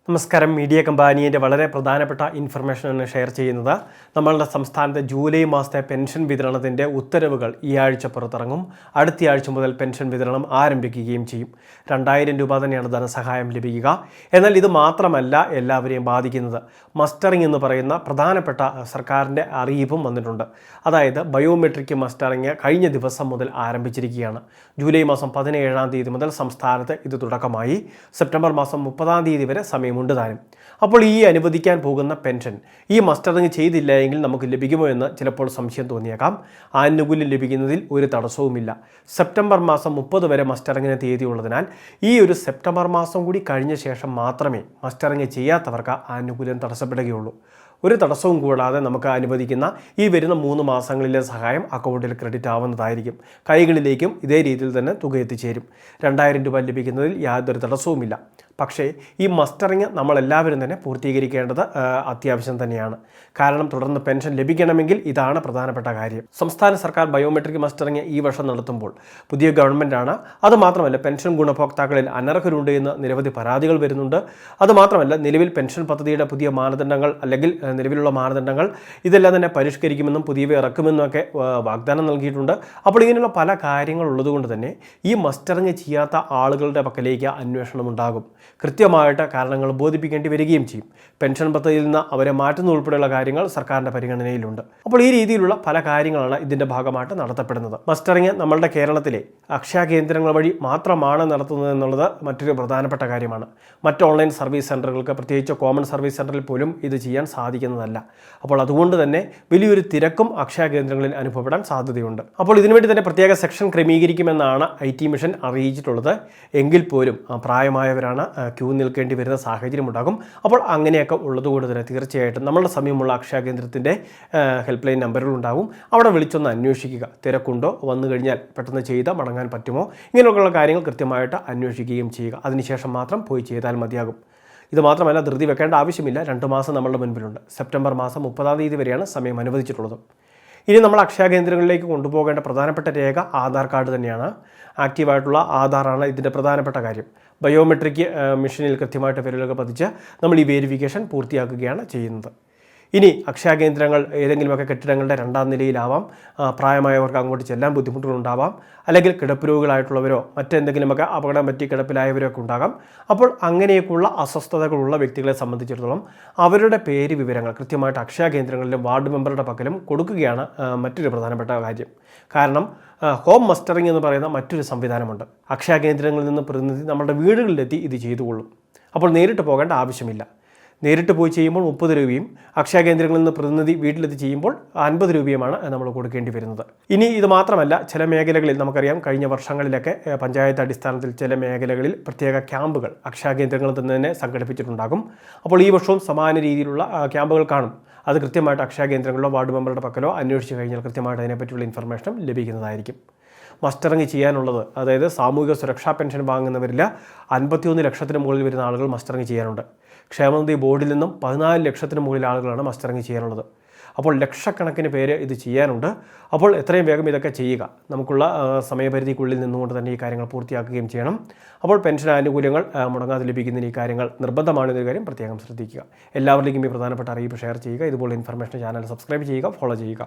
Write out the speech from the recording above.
നമസ്കാരം. മീഡിയ കമ്പാനിയുടെ വളരെ പ്രധാനപ്പെട്ട ഇൻഫർമേഷനാണ് ഷെയർ ചെയ്യുന്നത്. നമ്മളുടെ സംസ്ഥാനത്തെ ജൂലൈ മാസത്തെ പെൻഷൻ വിതരണത്തിൻ്റെ ഉത്തരവുകൾ ഈ ആഴ്ച പുറത്തിറങ്ങും. അടുത്ത ആഴ്ച മുതൽ പെൻഷൻ വിതരണം ആരംഭിക്കുകയും ചെയ്യും. 2000 രൂപ തന്നെയാണ് ധനസഹായം ലഭിക്കുക. എന്നാൽ ഇത് മാത്രമല്ല എല്ലാവരെയും ബാധിക്കുന്നത്. മസ്റ്ററിംഗ് എന്ന് പറയുന്ന പ്രധാനപ്പെട്ട സർക്കാരിൻ്റെ അറിയിപ്പും വന്നിട്ടുണ്ട്. അതായത് ബയോമെട്രിക് മസ്റ്ററിംഗ് കഴിഞ്ഞ ദിവസം മുതൽ ആരംഭിച്ചിരിക്കുകയാണ്. ജൂലൈ മാസം 17-ാം തീയതി മുതൽ സംസ്ഥാനത്ത് ഇത് തുടക്കമായി. സെപ്റ്റംബർ മാസം 30-ാം തീയതി വരെ സമയമുണ്ട് താനും. അപ്പോൾ ഈ അനുവദിക്കാൻ പോകുന്ന പെൻഷൻ ഈ മസ്റ്ററിംഗ് ചെയ്തില്ല എങ്കിൽ നമുക്ക് ലഭിക്കുമോ എന്ന് ചിലപ്പോൾ സംശയം തോന്നിയേക്കാം. ആനുകൂല്യം ലഭിക്കുന്നതിൽ ഒരു തടസ്സവുമില്ല. സെപ്റ്റംബർ മാസം 30 വരെ മസ്റ്ററിങ്ങിന് തീയതിയുള്ളതിനാൽ ഈ ഒരു സെപ്റ്റംബർ മാസം കൂടി കഴിഞ്ഞ ശേഷം മാത്രമേ മസ്റ്ററിംഗ് ചെയ്യാത്തവർക്ക് ആനുകൂല്യം തടസ്സപ്പെടുകയുള്ളൂ. ഒരു തടസ്സവും കൂടാതെ നമുക്ക് അനുവദിക്കുന്ന ഈ വരുന്ന 3 മാസങ്ങളിലെ സഹായം അക്കൗണ്ടിൽ ക്രെഡിറ്റ് ആവുന്നതായിരിക്കും. കൈകളിലേക്കും ഇതേ രീതിയിൽ തന്നെ തുക എത്തിച്ചേരും. 2000 രൂപ ലഭിക്കുന്നതിൽ യാതൊരു തടസ്സവുമില്ല. പക്ഷേ ഈ മസ്റ്ററിങ് നമ്മളെല്ലാവരും തന്നെ പൂർത്തീകരിക്കേണ്ടത് അത്യാവശ്യം തന്നെയാണ്. കാരണം തുടർന്ന് പെൻഷൻ ലഭിക്കണമെങ്കിൽ ഇതാണ് പ്രധാനപ്പെട്ട കാര്യം. സംസ്ഥാന സർക്കാർ ബയോമെട്രിക് മസ്റ്ററിങ് ഈ വർഷം നടത്തുമ്പോൾ പുതിയ ഗവൺമെൻറ്റാണ്. അതുമാത്രമല്ല പെൻഷൻ ഗുണഭോക്താക്കളിൽ അനർഹരുണ്ട് എന്ന് നിരവധി പരാതികൾ വരുന്നുണ്ട്. അതുമാത്രമല്ല നിലവിൽ പെൻഷൻ പദ്ധതിയുടെ പുതിയ മാനദണ്ഡങ്ങൾ അല്ലെങ്കിൽ നിലവിലുള്ള മാനദണ്ഡങ്ങൾ ഇതെല്ലാം തന്നെ പരിഷ്കരിക്കുമെന്നും പുതിയവ ഇറക്കുമെന്നൊക്കെ വാഗ്ദാനം നൽകിയിട്ടുണ്ട്. അപ്പോൾ ഇങ്ങനെയുള്ള പല കാര്യങ്ങൾ ഉള്ളതുകൊണ്ട് തന്നെ ഈ മസ്റ്ററിങ് ചെയ്യാത്ത ആളുകളുടെ പക്കലേക്ക് അന്വേഷണം ഉണ്ടാകും. കൃത്യമായിട്ട് കാരണങ്ങൾ ബോധിപ്പിക്കേണ്ടി വരികയും ചെയ്യും. പെൻഷൻ പദ്ധതിയിൽ നിന്ന് അവരെ മാറ്റുന്ന ഉൾപ്പെടെയുള്ള കാര്യങ്ങൾ സർക്കാരിൻ്റെ പരിഗണനയിലുണ്ട്. അപ്പോൾ ഈ രീതിയിലുള്ള പല കാര്യങ്ങളാണ് ഇതിൻ്റെ ഭാഗമായിട്ട് നടത്തപ്പെടുന്നത്. മസ്റ്ററിങ് നമ്മളുടെ കേരളത്തിലെ അക്ഷയ കേന്ദ്രങ്ങൾ വഴി മാത്രമാണ് നടത്തുന്നത് എന്നുള്ളത് മറ്റൊരു പ്രധാനപ്പെട്ട കാര്യമാണ്. മറ്റ് ഓൺലൈൻ സർവീസ് സെൻ്ററുകൾക്ക്, പ്രത്യേകിച്ച് കോമൺ സർവീസ് സെൻ്ററിൽ പോലും ഇത് ചെയ്യാൻ സാധിക്കുന്നതല്ല. അപ്പോൾ അതുകൊണ്ട് തന്നെ വലിയൊരു തിരക്കും അക്ഷയ കേന്ദ്രങ്ങളിൽ അനുഭവപ്പെടാൻ സാധ്യതയുണ്ട്. അപ്പോൾ ഇതിനുവേണ്ടി തന്നെ പ്രത്യേക സെക്ഷൻ ക്രമീകരിക്കുമെന്നാണ് IT മിഷൻ അറിയിച്ചിട്ടുള്ളത്. എങ്കിൽ പോലും പ്രായമായവരാണ് ക്യൂ നിൽക്കേണ്ടി വരുന്ന സാഹചര്യം ഉണ്ടാകും. അപ്പോൾ അങ്ങനെയൊക്കെ ഉള്ളതുകൊണ്ട് തന്നെ തീർച്ചയായിട്ടും നമ്മളുടെ സമയമുള്ള അക്ഷയ കേന്ദ്രത്തിൻ്റെ ഹെൽപ്പ് ലൈൻ നമ്പറുകളുണ്ടാകും. അവിടെ വിളിച്ചൊന്ന് അന്വേഷിക്കുക. തിരക്കുണ്ടോ, വന്നു കഴിഞ്ഞാൽ പെട്ടെന്ന് ചെയ്ത് മടങ്ങാൻ പറ്റുമോ, ഇങ്ങനെയൊക്കെയുള്ള കാര്യങ്ങൾ കൃത്യമായിട്ട് അന്വേഷിക്കുകയും ചെയ്യുക. അതിനുശേഷം മാത്രം പോയി ചെയ്താൽ മതിയാകും. ഇത് മാത്രമല്ല, ധൃതി വെക്കേണ്ട ആവശ്യമില്ല. 2 മാസം നമ്മളുടെ മുൻപിലുണ്ട്. സെപ്റ്റംബർ മാസം 30-ാം തീയതി വരെയാണ് സമയം അനുവദിച്ചിട്ടുള്ളത്. ഇനി നമ്മൾ അക്ഷയ കേന്ദ്രങ്ങളിലേക്ക് കൊണ്ടുപോകേണ്ട പ്രധാനപ്പെട്ട രേഖ ആധാർ കാർഡ് തന്നെയാണ്. ആക്റ്റീവായിട്ടുള്ള ആധാറാണ് ഇതിൻ്റെ പ്രധാനപ്പെട്ട കാര്യം. ബയോമെട്രിക് മെഷീനിൽ കൃത്യമായിട്ട് വിരലുകൾ പതിച്ച് നമ്മൾ ഈ വേരിഫിക്കേഷൻ പൂർത്തിയാക്കുകയാണ് ചെയ്യുന്നത്. ഇനി അക്ഷയ കേന്ദ്രങ്ങൾ ഏതെങ്കിലുമൊക്കെ കെട്ടിടങ്ങളുടെ 2-ാം നിലയിലാവാം. പ്രായമായവർക്ക് അങ്ങോട്ട് ചെല്ലാൻ ബുദ്ധിമുട്ടുകളുണ്ടാവാം. അല്ലെങ്കിൽ കിടപ്പ് രോഗികളായിട്ടുള്ളവരോ മറ്റെന്തെങ്കിലുമൊക്കെ അപകടം പറ്റി കിടപ്പിലായവരോ ഒക്കെ ഉണ്ടാകാം. അപ്പോൾ അങ്ങനെയൊക്കെയുള്ള അസ്വസ്ഥതകളുള്ള വ്യക്തികളെ സംബന്ധിച്ചിടത്തോളം അവരുടെ പേര് വിവരങ്ങൾ കൃത്യമായിട്ട് അക്ഷയ കേന്ദ്രങ്ങളിലും വാർഡ് മെമ്പറുടെ പക്കലും കൊടുക്കുകയാണ് മറ്റൊരു പ്രധാനപ്പെട്ട കാര്യം. കാരണം ഹോം മസ്റ്ററിംഗ് എന്ന് പറയുന്ന മറ്റൊരു സംവിധാനമുണ്ട്. അക്ഷയ കേന്ദ്രങ്ങളിൽ നിന്ന് പ്രതിനിധി നമ്മുടെ വീടുകളിലെത്തി ഇത് ചെയ്തുകൊള്ളും. അപ്പോൾ നേരിട്ട് പോകേണ്ട ആവശ്യമില്ല. നേരിട്ട് പോയി ചെയ്യുമ്പോൾ 30 രൂപയും അക്ഷയ കേന്ദ്രങ്ങളിൽ നിന്ന് പ്രതിനിധി വീട്ടിലെത്തി ചെയ്യുമ്പോൾ 50 രൂപയുമാണ് നമ്മൾ കൊടുക്കേണ്ടി വരുന്നത്. ഇനി ഇത് മാത്രമല്ല, ചില മേഖലകളിൽ നമുക്കറിയാം കഴിഞ്ഞ വർഷങ്ങളിലൊക്കെ പഞ്ചായത്ത് അടിസ്ഥാനത്തിൽ ചില മേഖലകളിൽ പ്രത്യേക ക്യാമ്പുകൾ അക്ഷയ കേന്ദ്രങ്ങളിൽ തന്നെ സംഘടിപ്പിച്ചിട്ടുണ്ടാകും. അപ്പോൾ ഈ വർഷവും സമാന രീതിയിലുള്ള ക്യാമ്പുകൾ കാണും. അത് കൃത്യമായിട്ട് അക്ഷയ കേന്ദ്രങ്ങളിലോ വാർഡ് മെമ്പറുടെ പക്കലോ അന്വേഷിച്ച് കഴിഞ്ഞാൽ കൃത്യമായിട്ട് അതിനെപ്പറ്റിയുള്ള ഇൻഫർമേഷനും ലഭിക്കുന്നതായിരിക്കും. മസ്റ്ററിങ് ചെയ്യാനുള്ളത്, അതായത് സാമൂഹിക സുരക്ഷാ പെൻഷൻ വാങ്ങുന്നവരിൽ 51 ലക്ഷത്തിന് മുകളിൽ വരുന്ന ആളുകൾ മസ്റ്ററിങ് ചെയ്യാനുണ്ട്. ക്ഷേമനിധി ബോർഡിൽ നിന്നും 14 ലക്ഷത്തിന് മുകളിൽ ആളുകളാണ് മസ്റ്ററിങ് ചെയ്യാനുള്ളത്. അപ്പോൾ ലക്ഷക്കണക്കിന് പേര് ഇത് ചെയ്യാനുണ്ട്. അപ്പോൾ എത്രയും വേഗം ഇതൊക്കെ ചെയ്യുക. നമുക്കുള്ള സമയപരിധിക്കുള്ളിൽ നിന്നുകൊണ്ട് തന്നെ ഈ കാര്യങ്ങൾ പൂർത്തിയാക്കുകയും ചെയ്യണം. അപ്പോൾ പെൻഷൻ ആനുകൂല്യങ്ങൾ മുടങ്ങാതെ ലഭിക്കുന്നതിന് ഈ കാര്യങ്ങൾ നിർബന്ധമാണെന്നൊരു കാര്യം പ്രത്യേകം ശ്രദ്ധിക്കുക. എല്ലാവരിലേക്കും ഈ പ്രധാനപ്പെട്ട അറിയിപ്പ് ഷെയർ ചെയ്യുക. ഇതുപോലെ ഇൻഫർമേഷൻ ചാനൽ സബ്സ്ക്രൈബ് ചെയ്യുക, ഫോളോ ചെയ്യുക.